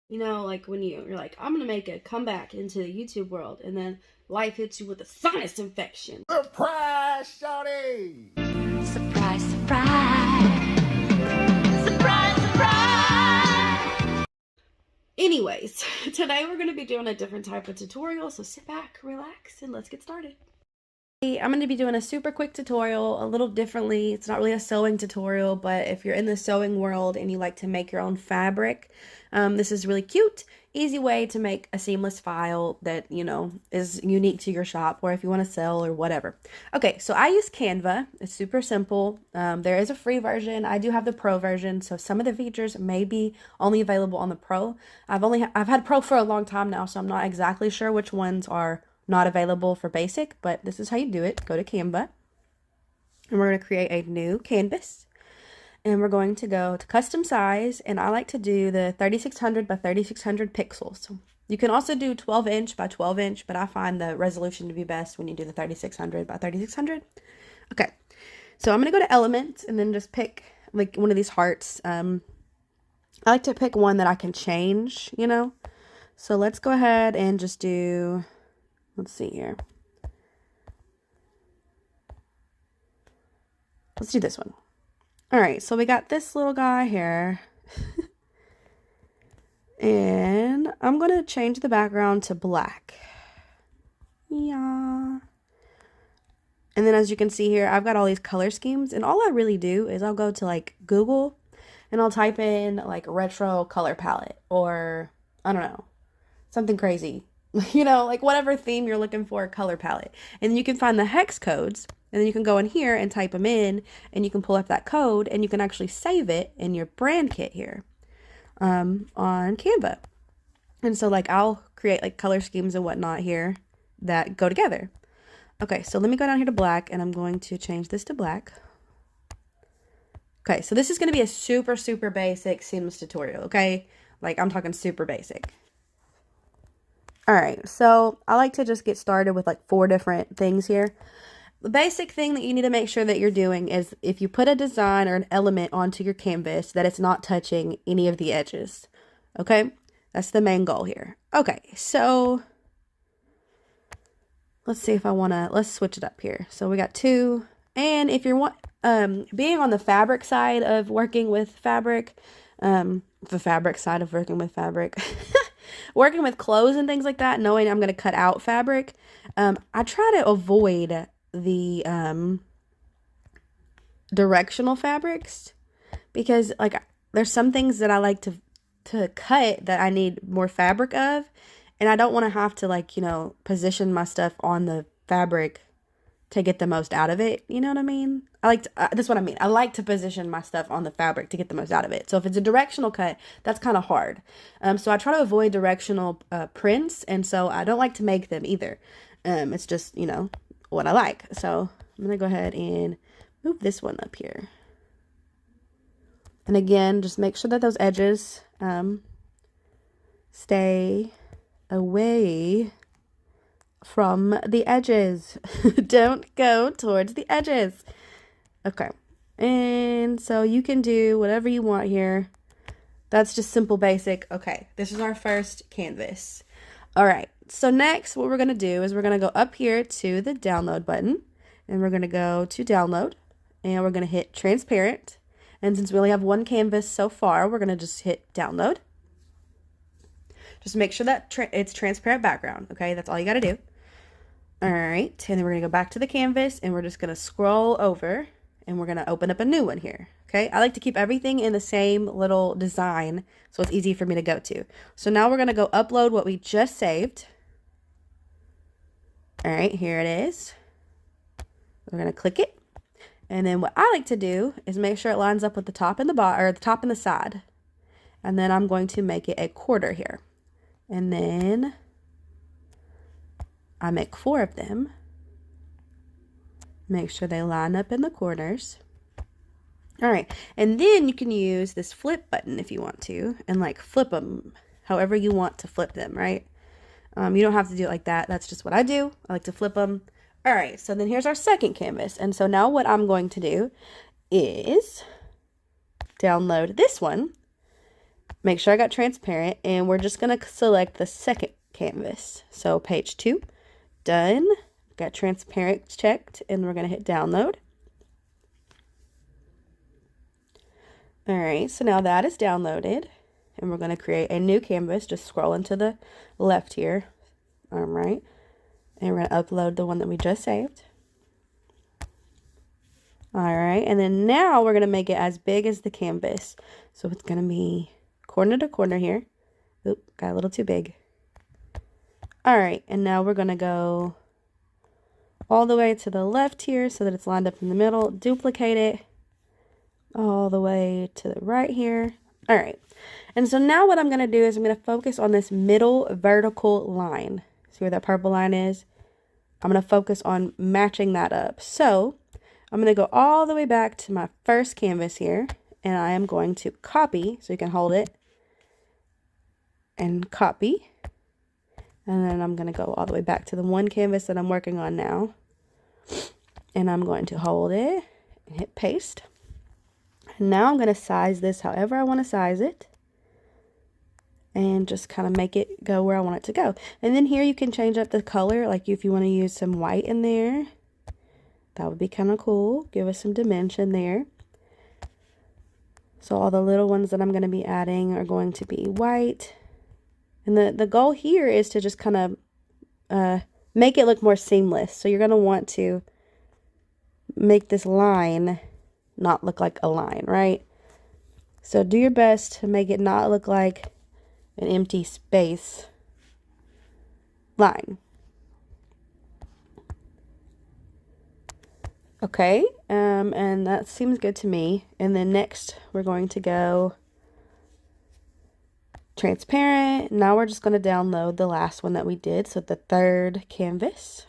You know, like when you're like, I'm gonna make a comeback into the YouTube world, and then life hits you with a sinus infection. Surprise, shawty! Surprise, surprise. Surprise, surprise. Anyways, today we're gonna be doing a different type of tutorial, so sit back, relax, and let's get started. I'm going to be doing a super quick tutorial a little differently. It's not really a sewing tutorial, but if you're in the sewing world and you like to make your own fabric, this is really cute, easy way to make a seamless file that, you know, is unique to your shop or if you want to sell or whatever. Okay, so I use Canva. It's super simple. There is a free version. I do have the pro version, so some of the features may be only available on the pro. I've had pro for a long time now, so I'm not exactly sure which ones are not available for basic, but this is how you do it. Go to Canva, and we're going to create a new canvas, and we're going to go to custom size, and I like to do the 3600 by 3600 pixels. You can also do 12 inch by 12 inch, but I find the resolution to be best when you do the 3600 by 3600. Okay, so I'm going to go to elements and then just pick like one of these hearts. I like to pick one that I can change, you know. So let's go ahead and just do, let's see here. Let's do this one. All right, so we got this little guy here. And I'm going to change the background to black. Yeah. And then as you can see here, I've got all these color schemes. And all I really do is I'll go to like Google and I'll type in like retro color palette or I don't know, something crazy. You know, like whatever theme you're looking for, color palette. And then you can find the hex codes, and then you can go in here and type them in, and you can pull up that code, and you can actually save it in your brand kit here on Canva. And so like I'll create like color schemes and whatnot here that go together. Okay, so let me go down here to black, and I'm going to change this to black. Okay, so this is going to be a super, super basic seamless tutorial, okay? Like I'm talking super basic. All right, so I like to just get started with like 4 different things here. The basic thing that you need to make sure that you're doing is if you put a design or an element onto your canvas, that it's not touching any of the edges. Okay, that's the main goal here. Okay, so let's see if I want to, let's switch it up here. So we got 2, and if you're being on the fabric side of working with fabric, the fabric side of working with fabric, working with clothes and things like that, knowing I'm going to cut out fabric, I try to avoid the directional fabrics because like there's some things that I like to cut that I need more fabric of, and I don't want to have to like, you know, position my stuff on the fabric to get the most out of it. You know what I mean? I like to, that's what I mean. I like to position my stuff on the fabric to get the most out of it. So if it's a directional cut, that's kind of hard. So I try to avoid directional prints, and so I don't like to make them either. It's just, you know, what I like. So I'm going to go ahead and move this one up here. And again, just make sure that those edges stay away from the edges. Don't go towards the edges. Okay. And so you can do whatever you want here. That's just simple basic. Okay. This is our first canvas. All right. So next what we're going to do is we're going to go up here to the download button, and we're going to go to download, and we're going to hit transparent. And since we only have one canvas so far, we're going to just hit download. Just make sure that it's transparent background. Okay. That's all you got to do. All right, and then we're going to go back to the canvas, and we're just going to scroll over, and we're going to open up a new one here, okay? I like to keep everything in the same little design, so it's easy for me to go to. So now we're going to go upload what we just saved. All right, here it is. We're going to click it, and then what I like to do is make sure it lines up with the top and the bottom, or the top and the side, and then I'm going to make it a quarter here, and then I make 4 of them. Make sure they line up in the corners. All right, and then you can use this flip button if you want to, and like flip them however you want to flip them, right? You don't have to do it like that. That's just what I do. I like to flip them. All right, so then here's our second canvas. And so now what I'm going to do is download this one, Make sure I got transparent, and we're just going to select the second canvas. So page 2, done. Got transparent checked, and we're going to hit download. All right, so now that is downloaded, and we're going to create a new canvas. Just scroll into the left here, right, and we're going to upload the one that we just saved. All right, and then now we're going to make it as big as the canvas. So it's going to be corner to corner here. Oop, got a little too big. All right, and now we're going to go all the way to the left here so that it's lined up in the middle. Duplicate it all the way to the right here. All right, and so now what I'm going to do is I'm going to focus on this middle vertical line. See where that purple line is? I'm going to focus on matching that up. So I'm going to go all the way back to my first canvas here, and I am going to copy, so you can hold it, and copy. And then I'm going to go all the way back to the one canvas that I'm working on now. And I'm going to hold it and hit paste. And now I'm going to size this however I want to size it. And just kind of make it go where I want it to go. And then here you can change up the color. Like if you want to use some white in there, that would be kind of cool. Give us some dimension there. So all the little ones that I'm going to be adding are going to be white. And the goal here is to just kind of make it look more seamless. So you're going to want to make this line not look like a line, right? So do your best to make it not look like an empty space line. Okay, and that seems good to me. And then next we're going to go transparent. Now we're just going to download the last one that we did. So the third canvas,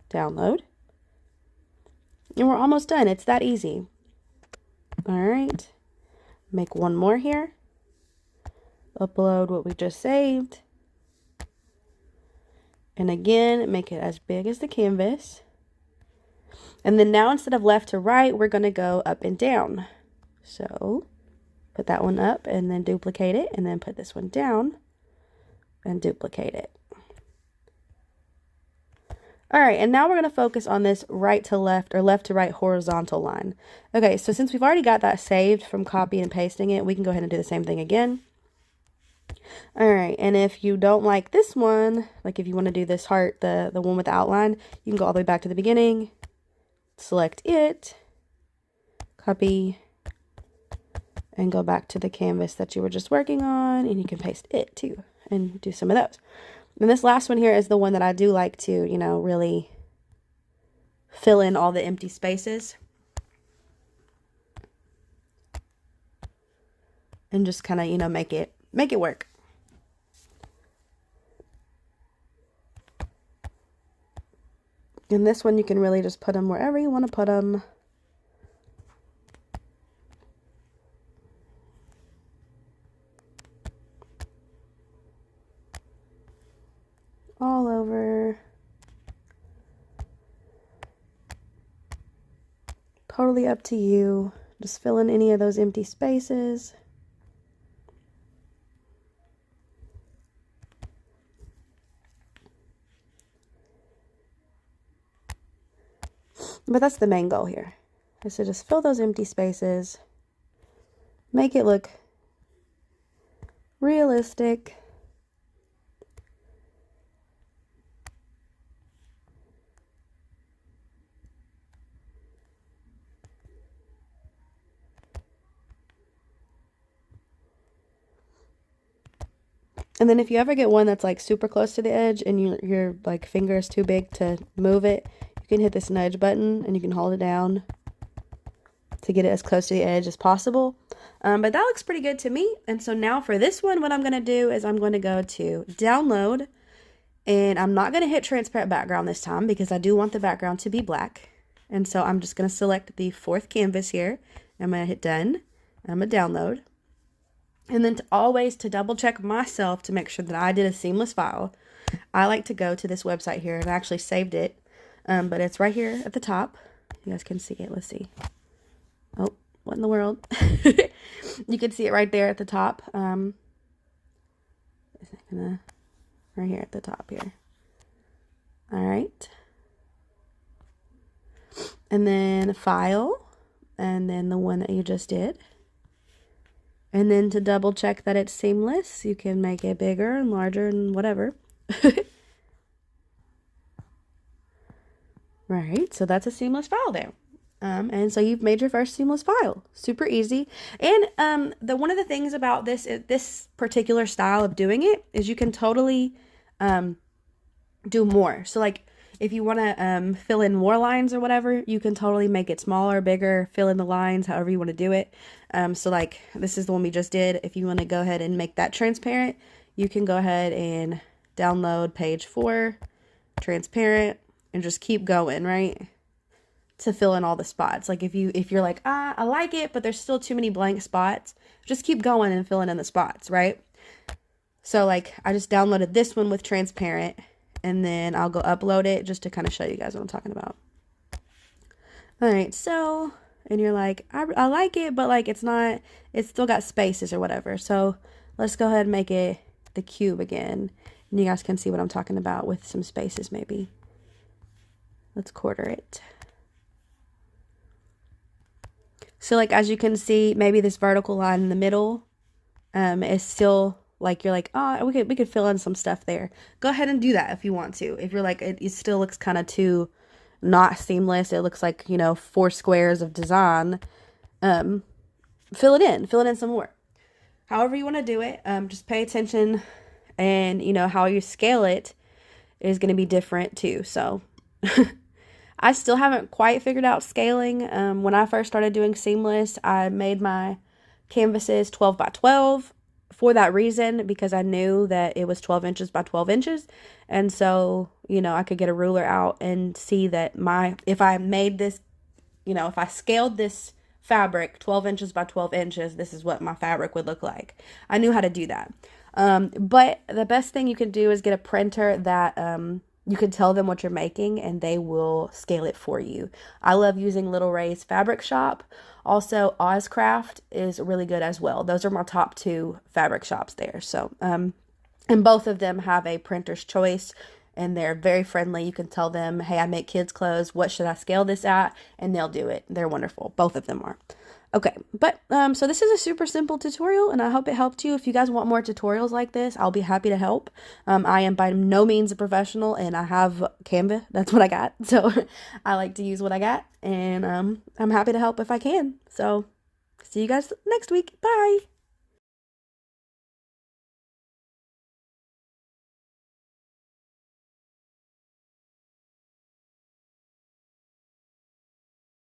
download. And we're almost done. It's that easy. All right, make one more here. Upload what we just saved. And again, make it as big as the canvas. And then now instead of left to right, we're going to go up and down. So put that one up and then duplicate it, and then put this one down and duplicate it. All right, and now we're going to focus on this right to left or left to right horizontal line. Okay, so since we've already got that saved from copying and pasting it, we can go ahead and do the same thing again. All right, and if you don't like this one, like if you want to do this heart, the one with the outline, you can go all the way back to the beginning, select it, copy, and go back to the canvas that you were just working on, and you can paste it too and do some of those. And this last one here is the one that I do like to, you know, really fill in all the empty spaces. And just kind of, you know, make it work. And this one you can really just put them wherever you want to put them. All over. Totally up to you. Just fill in any of those empty spaces. But that's the main goal here, is to just fill those empty spaces, make it look realistic. And then if you ever get one that's like super close to the edge and your like finger is too big to move it, you can hit this nudge button and you can hold it down to get it as close to the edge as possible. But that looks pretty good to me. And so now for this one, what I'm going to do is I'm going to go to download, and I'm not going to hit transparent background this time because I do want the background to be black. And so I'm just going to select the fourth canvas here. I'm going to hit done. I'm going to download. And then always to double check myself to make sure that I did a seamless file, I like to go to this website here, and I actually saved it. But it's right here at the top. You guys can see it. Let's see. Oh, what in the world? You can see it right there at the top. Right here at the top here. All right. And then file, and then the one that you just did. And then to double check that it's seamless, you can make it bigger and larger and whatever. Right, so that's a seamless file there. And so you've made your first seamless file. Super easy. And one of the things about this particular style of doing it is you can totally do more. So like if you want to fill in more lines or whatever, you can totally make it smaller, bigger, fill in the lines, however you want to do it. So like this is the one we just did. If you want to go ahead and make that transparent, you can go ahead and download page 4, transparent, and just keep going, right? To fill in all the spots. Like if you're like, I like it, but there's still too many blank spots, just keep going and filling in the spots, right? So like I just downloaded this one with transparent, and then I'll go upload it just to kind of show you guys what I'm talking about. All right, so, and you're like, I like it, but like it's still got spaces or whatever. So let's go ahead and make it the cube again. And you guys can see what I'm talking about with some spaces maybe. Let's quarter it. So like as you can see, maybe this vertical line in the middle is still like, you're like, oh, we could fill in some stuff there. Go ahead and do that if you want to. If you're like, it still looks kind of too not seamless. It looks like, 4 squares of design. Fill it in some more. However you want to do it, just pay attention, and how you scale it is going to be different too. So I still haven't quite figured out scaling. When I first started doing seamless, I made my canvases 12 by 12 for that reason, because I knew that it was 12 inches by 12 inches. And so, I could get a ruler out and see that if I made this, if I scaled this fabric 12 inches by 12 inches, this is what my fabric would look like. I knew how to do that. But the best thing you can do is get a printer that, you can tell them what you're making and they will scale it for you. I love using Little Ray's Fabric Shop. Also, Ozcraft is really good as well. Those are my top 2 fabric shops there. So, and both of them have a printer's choice, and they're very friendly. You can tell them, hey, I make kids' clothes. What should I scale this at? And they'll do it. They're wonderful. Both of them are. Okay, but so this is a super simple tutorial, and I hope it helped you. If you guys want more tutorials like this, I'll be happy to help. I am by no means a professional, and I have Canva. That's what I got. So I like to use what I got, and I'm happy to help if I can. So see you guys next week. Bye.